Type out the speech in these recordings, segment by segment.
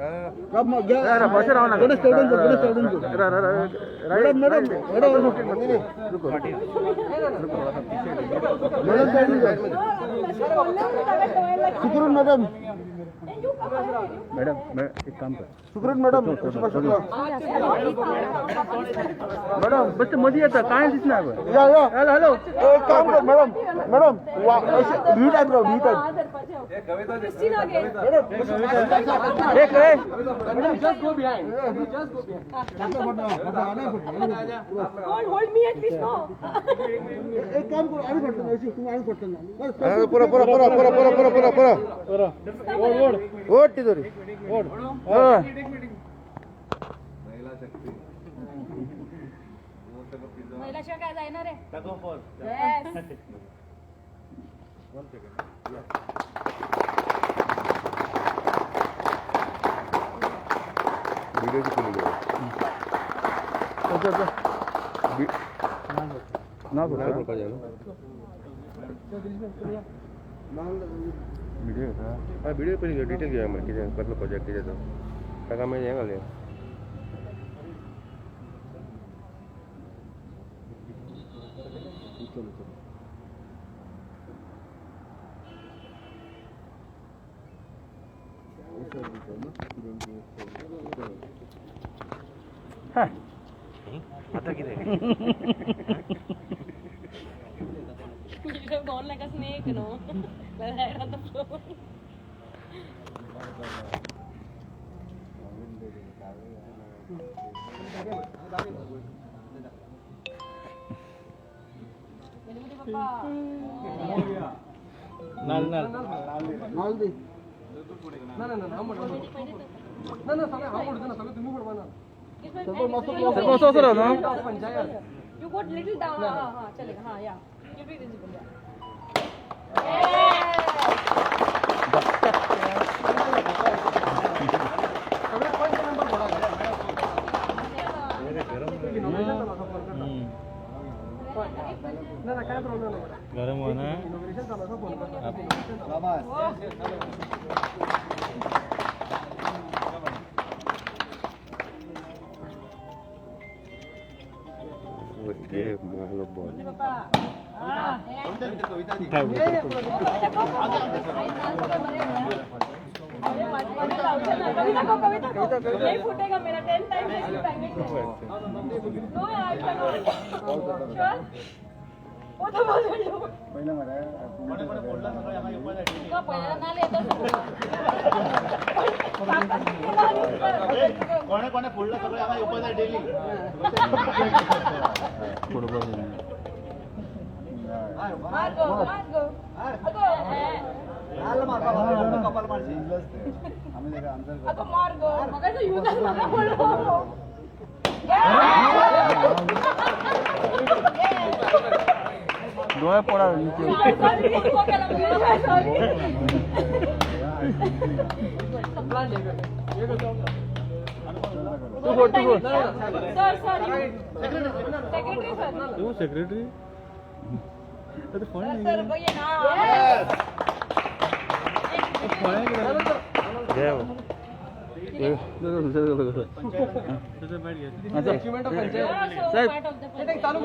Madam madam मैं एक काम कर सुकृत मैडम मैडम बच्चे मध्ये येतात काय दिसणार या हॅलो हॅलो एक काम कर मैडम मैडम व्ही टाइप राव व्ही टाइप एक रे hold me at least no. एक काम करू आणि पडतो ऐसी तुम्ही आणि पडतो ना पुरा पुरा पुरा पुरा पुरा पुरा पुरा पुरा ओढ ओढ तिथोरी ओढ महिला शिवाय काय जाणार आहे वीडियो की खुली ना वीडियो का हां वीडियो पर डिटेल घ्या मला किती कसलं प्रोजेक्ट किती टाका मी हे घाले आता किती You have gone like a snake, you know. Well, head on the floor. नाल नाल नाल दे ना ना ना हम ना ना सगळं हम बोलतो ना सगळं तुम्ही बोलवा ना You got little down. हाँ चलेगा हाँ या. You be visible या. गरम होना ये लोग बहुत कविता नहीं फूटेगा मेरा 10 टाइम्स नो यार श्योर वो तो बोल रही हूं पहिला मला का पहिला ना लेतो कोणे कोणे फोडलं सगळं आम्हाला उपाय डेली मार्गो अगो आलं मारता कपाल मारशी आम्ही जरा आन्सर अगो मार्गो मगाचं युजच मला बोललो डोळे पडा नीचे सर सेक्रेटरी तू फोन सर भैया ना डॉक्युमेंट ऑफ पंचायत चालू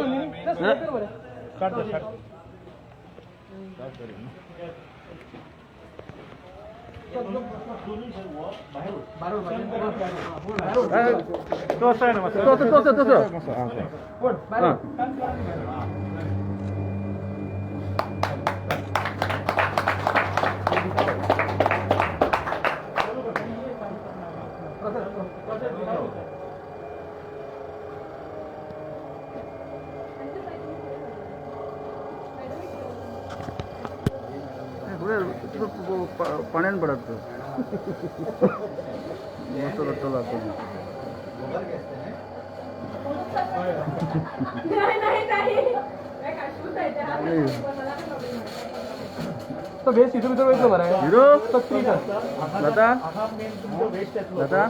पाण्यान पडत मस्त रट्टा लागतो तो बेस इथं इथं वेळ बरं आहे हिरो लता लता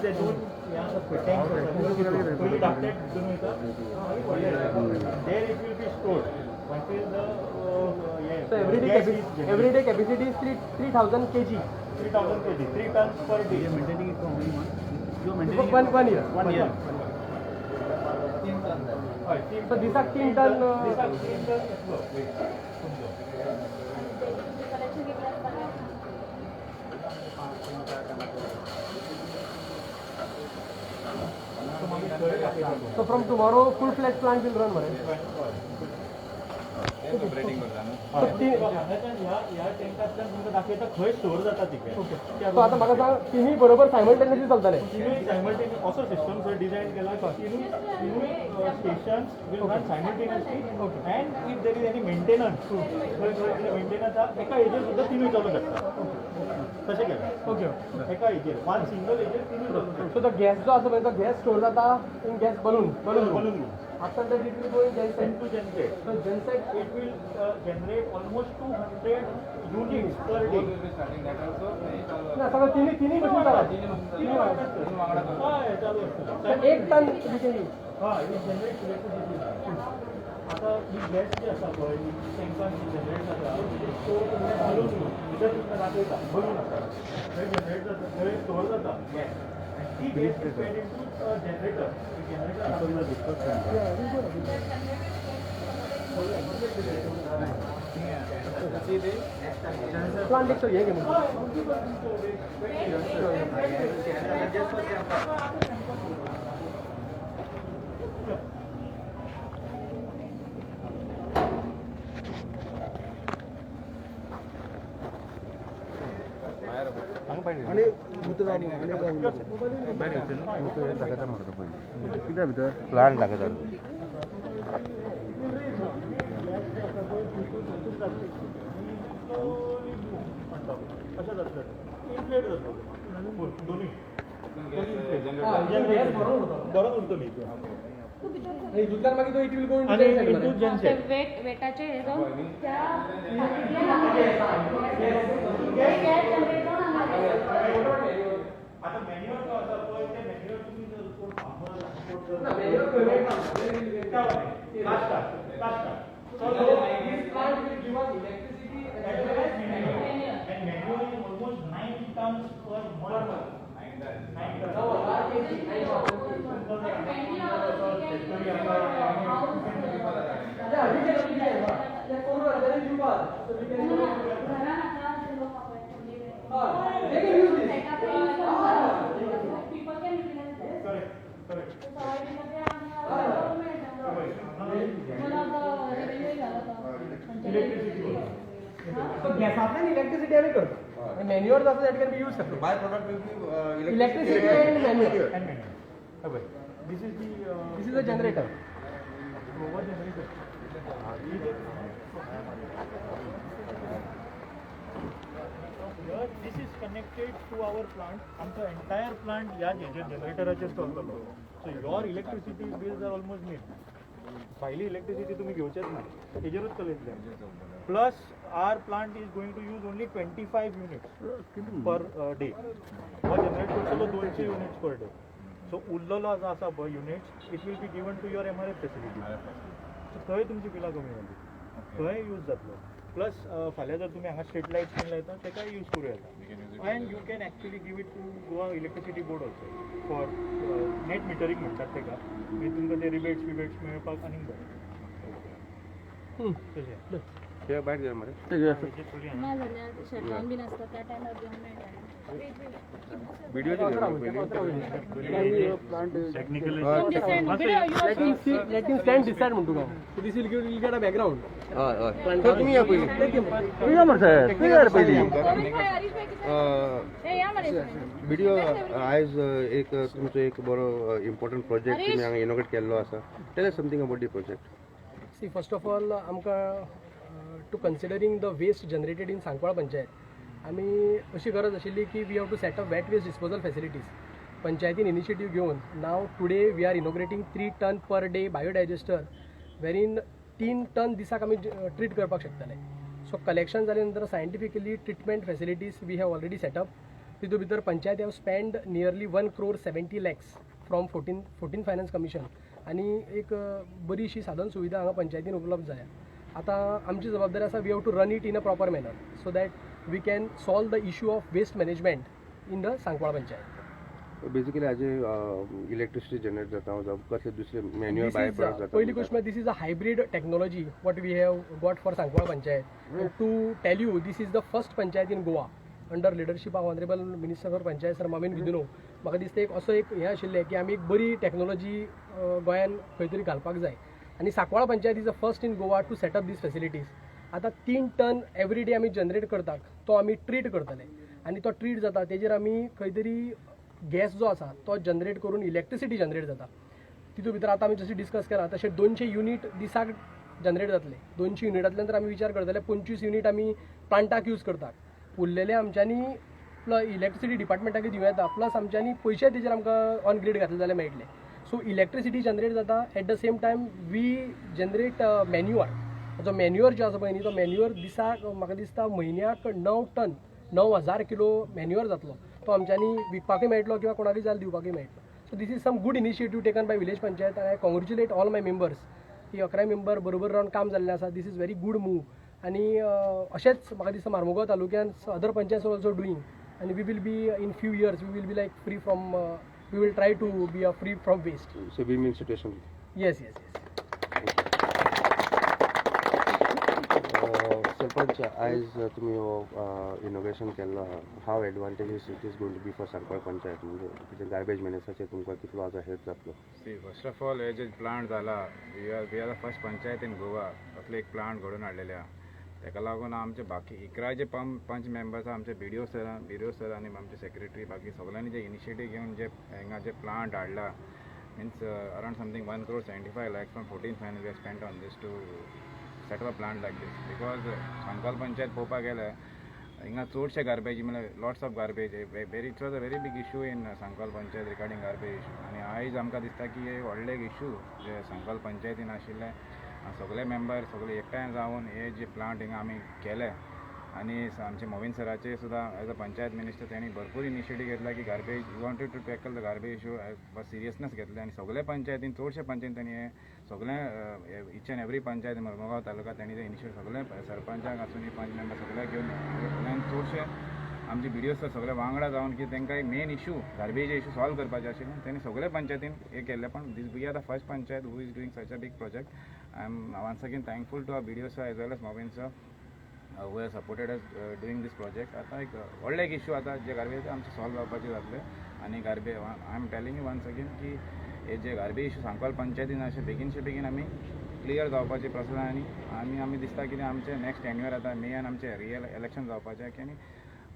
ते दोन यहाँ फिटिंग टाकलेट दोनों there it will be stored. So everyday capacity is 3000 kg. 3000 kg, 3 tons per day. Maintaining it for only one. One year. 1 year. So these are 3 ton. So from tomorrow full-fledged plant will run, right? खंय store जाता तिके So आता म्हाका सांग तिन्ही बरोबर simultaneously चलतले. Simultaneous असो system जर design केला stations will run simultaneously and if there is any maintenance maintenance एका एजर सुद्धा तिनूय चालू शकता तशें केलें ओके. एका एजर वन सिंगल एजर तिनूय चालू शकता So the gas जो आसा पळय तो gas स्टोर जाता in gas balloon. Balloon After that it will go in genset. to generate. So genset It will generate almost 200 units per day. ना सगळं तिन्ही मशीन चालतात. हय चालू असतं. So 1 ton we can use. हय ही जनरेट इलेक्ट्रिसिटी. आता ही गॅस जी आसा पळय ही टँकांची जनरेट जाता स्टोर बलून भितर तुमकां दाखयता बलून आसा थंय जनरेट जाता थंय स्टोर जाता गॅस ती gas is fed into generator Plant एक तो ये घेऊन. आणि भितर आणि दाखयता म्हाका पयलीं कित्या भितर प्लांट दाखयता अशें जातलें इन्फ्लेट जातलो दोनूय बरोच उरतली आणि दुसऱ्यात मागीर तो it will go into आणि genset इंटू मध्ये. जनसेट वेटाचे हे जाऊन त्या आता मॅन्युअल जो आसा पळय ते मॅन्युअल तुमी जर कोण ना, manual payment ना. So this plant will give us electricity as well as manure. and manual is almost 9 tons per month. 9 tons. Now our kg 9,000 kg. Yeah, we can. Yeah, forward, there is you are. So we can. They can use this. People can utilize this. Correct. So I think that So gas आपल्याला electricity आम्ही करतो. आणि manure जसं that can be used करतो. By product will be Electricity and manure. And manual. This is the This is a generator. what generator? Here, this is connected to our plant. आमचा entire plant या जनरेटराचेर चलतलो. So your electricity bills are almost nil. भायली electricity तुम्ही घेवचेच ना हेजेरूच चलयतले plus our plant is going to use only 25 units per day हो जनरेट करतलो 200 युनिट्स पर डे सो उरलेलो जो आसा पळय units it will be given to your MRF facility so थंय तुमची बिलां कमी जाली थंय यूज जातलो प्लस फाल्यां जर तुमी हांगा स्ट्रीट लायट्स बीन लायता तेकाय यूज करूं येता and you can actually give it to Goa electricity board also for net metering म्हणटात तेका मागीर तुमकां ते रिबेट्स मेळपाक आनीक बरें तशें हे बाहेर गेलं मरे शटडाऊन बीन असतं त्या टायमार घेऊन मेळटा video technically Let him stand this side म्हणतो का. So this will get a background. तर तुम्ही या पहिली तुम्ही या म्हणता तुम्ही या पहिली व्हिडिओ आयज एक तुमचो एक बरो इम्पॉर्टंट प्रोजेक्ट तुम्ही हांगा इनोग्रेट केल्लो आसा tell something about the project See, first of all, आमकां to considering the waste generated in Sancoale panchayat आमी अशी गरज आशिल्ली की we have to set up wet waste disposal facilities पंचायतीन इनिशिएटीव घेवन नाव today we are inaugurating 3 tonne per day biodigester वेरीन 3 टन दिसाक आमी ट्रीट करपाक शकतले सो कलेक्शन जाले नंतर scientifically treatment facilities we have already set up तितून भितर panchayat have spend nearly 1.70 crore from 14 finance commission आनी एक बरीशी साधन सुविधा हांगा पंचायतीन उपलब्ध जाल्या. आतां आमची जबाबदारी आसा we have to run it in a proper manner so that we can solve the issue of waste management in the Sancoale panchayat. Basically हाजे इलेक्ट्रिसिटी जनरेट जाता कसले दुसरे मॅन्युअल बाय प्रोडक्ट जाता. पहिली गोष्ट this is a hybrid technology what we have got for Sancoale panchayat. To tell you this is the first panchayat in Goa under leadership of honourable minister for panchayat sir मोविन Gudino. म्हाका दिसता एक असो एक हें आशिल्लें की आमी एक बरी टेक्नॉलॉजी गोंयान खंय तरी घालपाक जाय आनी Sancoale panchayat is the first in Goa to set up this facilities. आतां 3 टन एवरी डे आमी जनरेट करतात तो आमी ट्रीट करतले आनी तो ट्रीट जाता तेजेर आमी खंय तरी गॅस जो आसा तो जनरेट करून इलेक्ट्रिसिटी जनरेट जाता. तितून भितर आतां आमी जशें डिस्कस केलां तशें 200 युनीट दिसाक जनरेट जातले. 200 युनिटांतल्यान जर आमी विचार करतले जाल्यार 25 युनीट आमी प्लांटाक यूज करतात. उरलेले आमच्यांनी इलेक्ट्रिसिटी डिपार्टमेंटाक दिवं येता प्लस आमच्यांनी पयशे तेजेर आमकां ऑन ग्रीड घातले जाल्यार मेळटले. सो इलेक्ट्रिसिटी जनरेट जाता at the same time we generate manure. जो मॅन्युअर जो आसा पळय न्ही तो मॅन्युअर दिसाक म्हाका दिसता म्हयन्याक 9 टन 9,000 किलो मॅन्युअर जातलो. तो आमच्यांनी विकपाकूय मेळटलो किंवा कोणाकय जाय दिवपाकूय मेळटलो. So this is some good initiative taken by village panchayat I congratulate all my members की 11 मेंबर बरोबर रावन काम जाल्लें आसा. This is very good move आनी अशेंच म्हाका दिसता मार्मुगांव तालुक्यान अदर पंचायत ऑल्सो डुईंग आनी we will be in few years we will be like free from we will try to be a free from waste. So we mean situation. Yes yes yes. Sarpanch आयज तुमी inauguration केल्लो how advantageous it is going to be for Sancoale panchayat म्हणजे कितें garbage मॅनेजमेंटाचेर तुमकां कितलो आजो help जातलो. First of all हे जे प्लांट जाला we are the first panchayat in Goa असले एक प्लांट घडून हाडलेले आहा. ताका लागून आमचे बाकी 11 जे पंच मेंबर्स आहा आमचे BDO सर आनी आमचे सेक्रेटरी बाकी सगळ्यांनी जे इनिशिएटीव घेवन जे हांगा जे प्लांट हाडला means around something 1.75 crore from 14 finance we spent on this to set up plant like this because Sancoale panchayat पळोवपाक गेल्यार हिंगा चडशे गार्बेज म्हळ्यार lots of garbage it was a very big issue in Sancoale panchayat regarding garbage issue आनी आयज आमकां दिसता की हे व्हडले इशू जे सांकवाळ पंचायतीन आशिल्ले सगळे मेंबर सगळे एकठांय जावन हे जे प्लांट हिंगा आमी केले आनी आमचे मोविन सराचे सुद्दां एज अ पंचायत मिनिस्टर त्यांनी भरपूर इनिशिएटीव घेतला की garbage you wanted to tackle the garbage issue seriousness घेतले आनी सगळे पंचायतीन चडशे पंचायतीन त्यांनी हे सगळे each and every panchayat Mormugao taluka त्यांनी ते इनिशिएटीव सगळे सरपंचाक आसून पंच मेंबर सगळे घेवन चडशे आमचे BDO सर सगळे वांगडा जावन की तांकां एक main issue garbage issue solve करपाचे आशिल्ले त्यांनी सगळे पंचायतीन हे केल्ले. पण this we are the first panchayat who is doing such a big project. I am once again thankful to our BDO sir as well as Movin sir who has supported us doing this project. आतां एक व्हडले एक issue आतां जे garbage आमचे solve जावपाचे जातले आनी garbage I am telling you once again की हे जे गार्बेज इशू सांकवाळ पंचायतीन अशें बेगीन आमी क्लियर जावपाची प्रोसेस आनी आमी दिसता की आमचे नेक्स्ट टेन्युअर आतां मेयान आमचे रियल इलेक्शन जावपाचें की आनी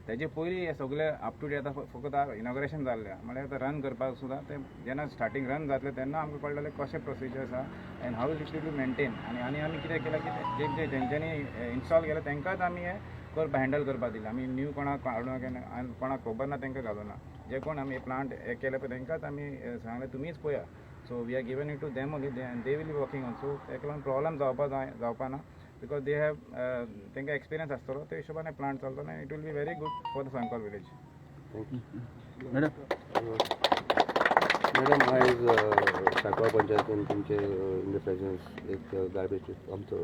तेजे पयलीं हे सगळे अप टू डेट आतां फकत इनॉग्रेशन जाल्लें म्हळ्यार आतां रन करपाक सुद्दां ते जेन्ना स्टार्टींग रन जातलें तेन्ना आमकां कळटलें कशें प्रोसिजर्स आहा and have it to maintain आनी आमी कितें केलां की जे तेंच्यांनी इन्स्टॉल केलें तेंकांच आमी हे हँडल करपाक दिलें. आमी न्यू कोणाक हाडूंक आनी कोणाक खबर ना तेंकां घालूना. जे कोण आमी प्लांट हे केले पळय तेंकांच आमी सांगलें तुमीच पळया. So we are given it to them only they will be working on. So ताका लागून प्रॉब्लम जावपा ना बिकॉज दे हॅव तांकां एक्सपिरियन्स आसतलो ते हिशोबाने प्लांट चलतलो आनी it will be very good for the Sancoale village. Madam आयज सांकवाळ पंचायतीन तुमचे इन द प्रेझन्स एक गार्बेज आमचो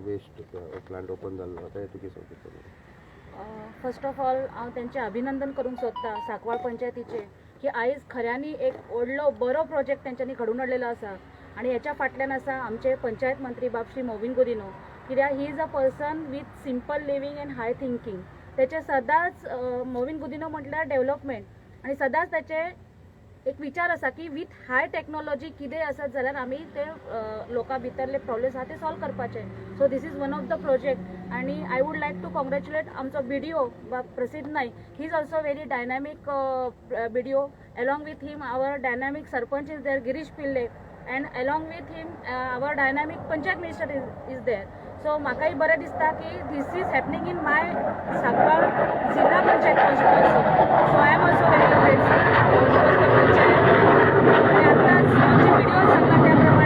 वेस्ट प्लांट ओपन जाल्लो आतां हेतून कितें सांगता. फर्स्ट ऑफ ऑल हांव तेंचें अभिनंदन करूंक सोदतां सांकवाळ पंचायतीचें की आयज खऱ्यांनी एक व्हडलो बरो प्रोजेक्ट तेंच्यांनी घडून हाडलेलो आसा आनी हेच्या फाटल्यान आसा आमचे पंचायत मंत्री बाबश्री मोविन गुदिनो. कित्याक he is a person with simple living and high thinking. तेचे सदांच मोविन गुदिनो म्हटल्यार डेव्हलपमेंट आनी सदांच तेचे एक विचार आसा की वीथ हाय टेक्नॉलॉजी कितें आसत जाल्यार आमी ते लोकां भितरले प्रॉब्लेम्स आहा ते सॉल्व करपाचे. So this is one of the project आनी I would like to congratulate आमचो BDO Prasidh Naik. He is also very dynamic BDO. Along with him our dynamic sarpanch is there Girish Pillai and along with him our dynamic panchayat minister is there. So म्हाकाय बरें दिसता की this is happening in my Sancoale जिल्हा panchayat constituency. So I am also very grateful. आनी आतांच आमचे BDO सांगला त्या प्रमाणे